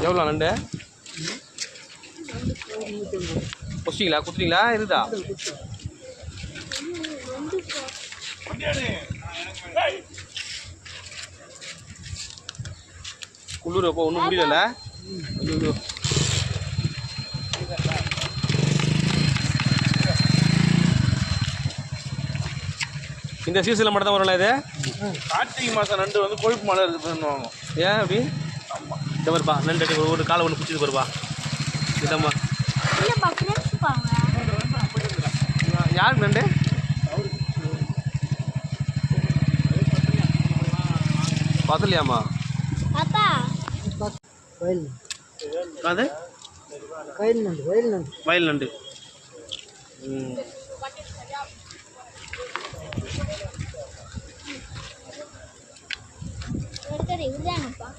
எவ்வளோ நண்டு? குச்சிங்களா குத்துறீங்களா இருக்குதா? குளிர் அப்போ ஒன்றும் முடியல. இந்த சீசனில் மட்டும் தான் வரும்ல இது? கார்த்திகை மாதம் நண்டு வந்து கொழுப்பு மழை இருக்குதுன்னு. ஏன் அப்படி? இந்த வருப்பா நண்டு ஒரு காலை ஒன்று பிடிச்சது வருப்பா. இதம்மா யாருக்கு நண்டு? பார்த்துலையாம்மா? அது வயல் நண்டு. ஒருத்தர் இதுதானப்பா.